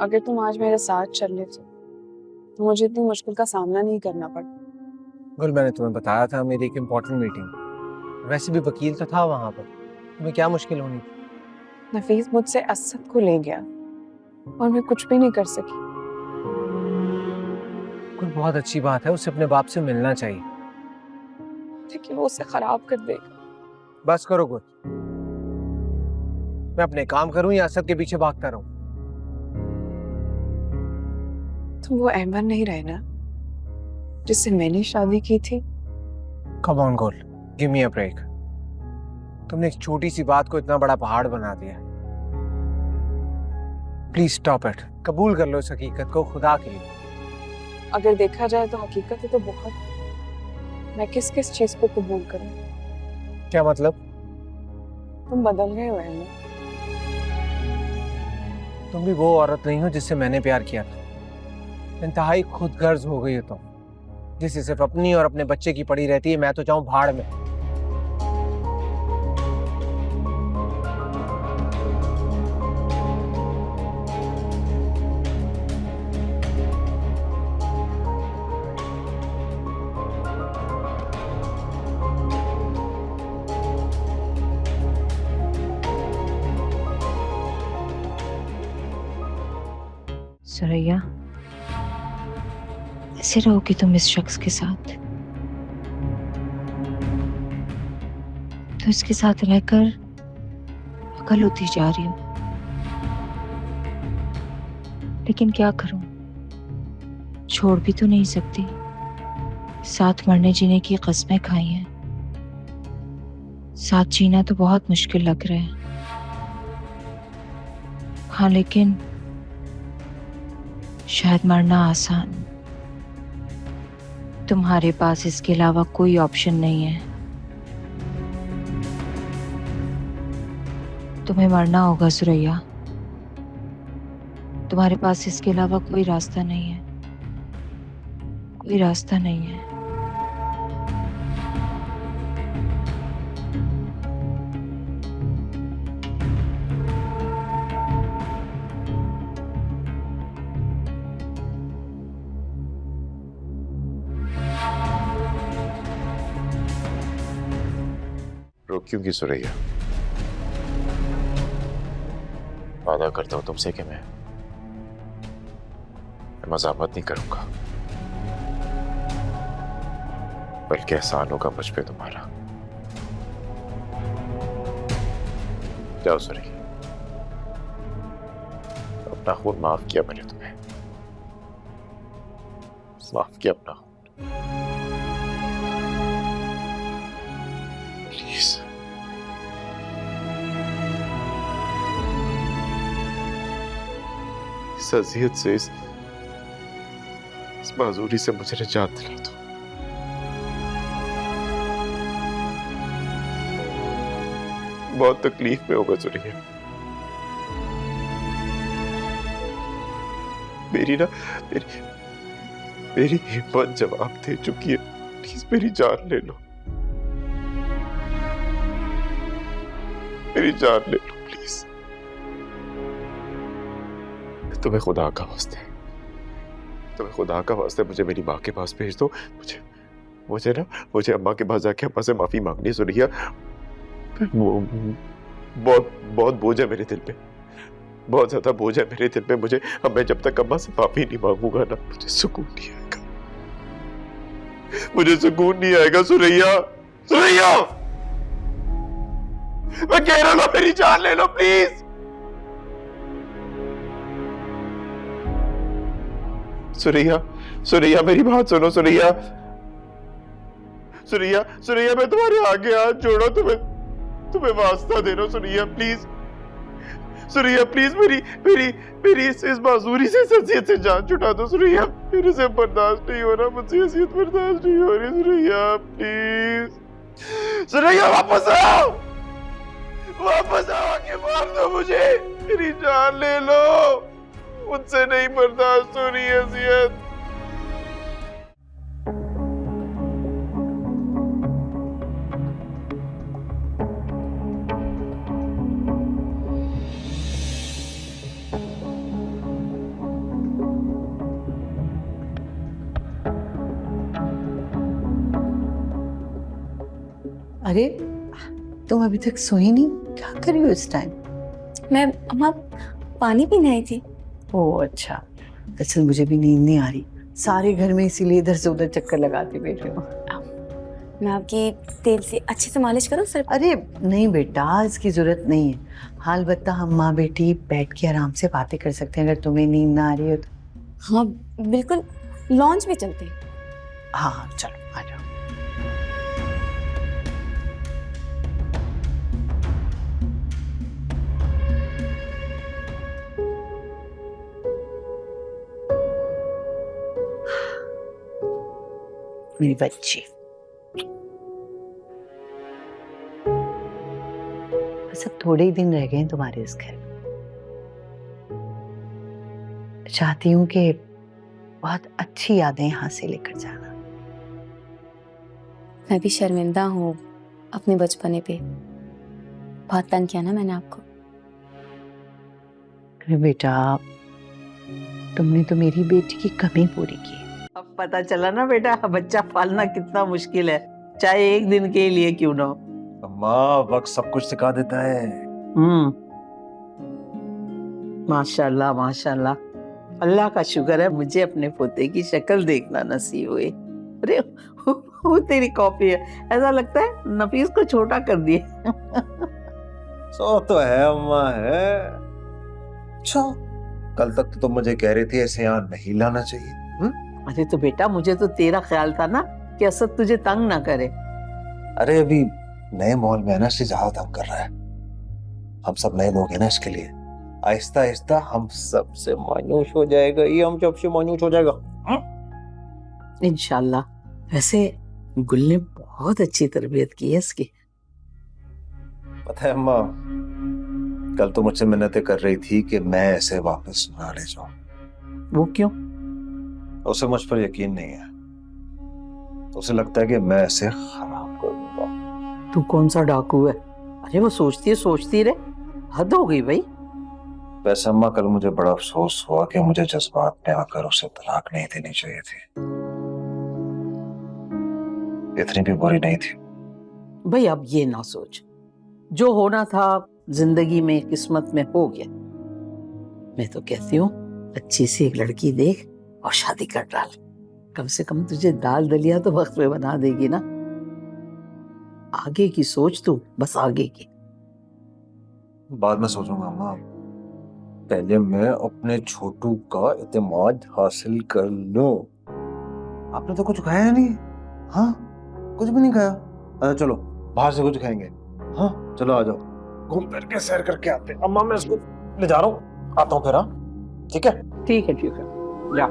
अगर तुम आज मेरे साथ चल लेते तो मुझे इतनी मुश्किल का सामना नहीं करना पड़ता। गुल, मैंने तुम्हें बताया था मेरी एक इम्पोर्टेंट मीटिंग। वैसे भी वकील तो था वहां पर, तुम्हें क्या मुश्किल होनी थी? नफीस मुझसे असद को ले गया और मैं कुछ भी नहीं कर सकी। गुल, बहुत अच्छी बात है, उसे अपने बाप से मिलना चाहिए। लेकिन वो उसे खराब कर देगा। बस करो गुल, मैं अपने काम करूं या असद के पीछे भागता रहूं? तुम वो अहमद नहीं रहे ना जिससे मैंने शादी की थी। कम ऑन गुल, गिव मी अ ब्रेक। तुमने एक छोटी सी बात को इतना बड़ा पहाड़ बना दिया। Please stop it. कबूल कर लो इस हकीकत को, खुदा के लिए। अगर देखा जाए तो हकीकत है तो बहुत है। मैं किस किस चीज को कबूल करूं? क्या मतलब? तुम बदल गए हो अहमद। तुम भी वो औरत नहीं हो जिससे मैंने प्यार किया था। इंतहाई खुदगर्ज हो गई हो तुम, जिससे सिर्फ अपनी और अपने बच्चे की पड़ी रहती है। मैं तो चाहूं भाड़ में। सुरैया, ऐसे रहोगी तुम इस शख्स के साथ तो इसके साथ रहकर पागल होती जा रही हूँ। लेकिन क्या करूं, छोड़ भी तो नहीं सकती। साथ मरने जीने की कस्में खाई हैं, साथ जीना तो बहुत मुश्किल लग रहा है। हाँ, लेकिन शायद मरना आसान। तुम्हारे पास इसके अलावा कोई ऑप्शन नहीं है। तुम्हें मरना होगा सुरैया। तुम्हारे पास इसके अलावा कोई रास्ता नहीं है, कोई रास्ता नहीं है। रोक्यूंगी सुरैया। वादा करता हूं तुमसे कि मैं मजामत नहीं करूंगा, बल्कि एहसान होगा मुझ पे तुम्हारा। जाओ सुरैया, अपना खून माफ किया मैंने तुम्हें, माफ किया अपना खून। प्लीज इस अजियत से, इस माजूरी से मुझे निजात दिला दो। बहुत तकलीफ में होगा सुरैया। मेरी हिम्मत जवाब दे चुकी है। प्लीज मेरी जान ले लो, मेरी जान ले लो प्लीज। तुम्हें खुदा का वास्ते, तुम्हें खुदा का वास्ते मुझे मेरी माँ के पास भेज दो। मुझे अम्मा के पास जाके अम्मा से माफी मांगनी है सुरैया। वो बहुत बहुत बोझ है मेरे दिल पे, बहुत ज्यादा बोझ है मेरे दिल पे। मैं जब तक अम्मा से माफी नहीं मांगूंगा ना, मुझे सुकून नहीं आएगा, मुझे सुकून नहीं आएगा सुरैया। सुरैया, मैं कह रहा हूं मेरी जान ले लो प्लीज। सुरैया, सुरैया मेरी बात सुनो सुरैया। सुरैया मैं तुम्हारे आगे हाथ जोड़ा, तुम्हें वास्ता दे रहा हूं सुरैया प्लीज। सुरैया प्लीज मेरी इस बाजूरी से, इस अजियत से जान छुड़ा दो सुरैया। मेरे से बर्दाश्त नहीं हो रहा, मुझसे अजियत बर्दाश्त नहीं हो रही सुरैया प्लीज। सुरैया वापस आओ, वापस आओ, आके मार दो मुझे, मेरी जान ले लो। मुझसे नहीं बर्दाश्त हो रही अजियत। अरे तुम अभी तक सोई नहीं, क्या कर रही हो इस टाइम? मैं अम्मा पानी पीने आई थी। ओह अच्छा, दरअसल मुझे भी नींद नहीं आ रही, सारे घर में इसीलिए इधर से उधर चक्कर लगाती बैठी हूँ। मैं आपकी तेल से अच्छे से मालिश करूँ सर? अरे नहीं बेटा, इसकी जरूरत नहीं है। हाल बत्ता हम माँ बेटी बैठ के आराम से बातें कर सकते हैं, अगर तुम्हें नींद ना आ रही हो तो। हाँ बिल्कुल, लॉन्च में चलते हैं। हाँ हाँ चलो आ जाओ। मेरी बच्ची, बस अब थोड़े ही दिन रह गए हैं तुम्हारे इस घर में। चाहती हूँ कि बहुत अच्छी यादें यहाँ से लेकर जाना। मैं भी शर्मिंदा हूँ अपने बचपने पे, बहुत तंग किया ना मैंने आपको। अरे बेटा, तुमने तो मेरी बेटी की कमी पूरी की। अब पता चला ना बेटा, बच्चा पालना कितना मुश्किल है, चाहे एक दिन के लिए क्यों ना हो। अम्मा वक्त सब कुछ सिखा देता है। माशाल्लाह माशाल्लाह, अल्लाह का शुक्र है मुझे अपने पोते की शक्ल देखना नसीब हुई। अरे वो तेरी कॉपी है, ऐसा लगता है नफीस को छोटा कर दिए। सो तो है अम्मा है। अच्छा, कल तक तो तुम मुझे कह रही थी ऐसे यहाँ नहीं लाना चाहिए। अरे तो बेटा, मुझे तो तेरा ख्याल था ना कि असद तुझे तंग ना करे। अरे अभी नए माहौल में है ना, इससे ज्यादा तंग कर रहा है। हम सब नए लोग हैं ना, इसके लिए आहिस्ता आहिस्ता हम सबसे मायूस हो जाएगा, ये हम सबसे मायूस हो जाएगा। इंशाल्लाह। वैसे गुल ने बहुत अच्छी तरबियत की है इसकी। पता है अम्मा, कल तो मुझसे मिन्नतें कर रही थी कि मैं ऐसे वापस ना ले जाऊं। वो क्यों? उसे मुझ पर यकीन नहीं है, उसे लगता है कि मैं ऐसे खराब कर दूंगा। तू कौन सा डाकू है? अरे वो सोचती रहे, हद हो गई भाई। वैसे अम्मा, कल मुझे बड़ा अफसोस हुआ कि मुझे जज्बात में आकर उसे तलाक नहीं देनी चाहिए थी। इतनी भी बुरी नहीं थी। भाई अब ये ना सोच, जो होना था जिंदगी में किस्मत में हो गया। मैं तो कहती हूँ अच्छी सी एक लड़की देख और शादी कर डाल, कम से कम तुझे दाल दलिया तो वक्त पे बना देगी ना। आगे की सोच तू, बस आगे की। बाद में सोचूंगा अम्मा, पहले मैं अपने छोटू का इत्मीनान हासिल कर लूं। आपने तो कुछ खाया नहीं? हाँ, कुछ भी नहीं खाया। अच्छा चलो बाहर से कुछ खाएंगे। हाँ चलो आ जाओ, घूम फिर के सैर करके आते हैं। अम्मा मैं इसको ले जा रहा हूँ, आता हूँ फिर। हाँ ठीक है। ठीक है जा।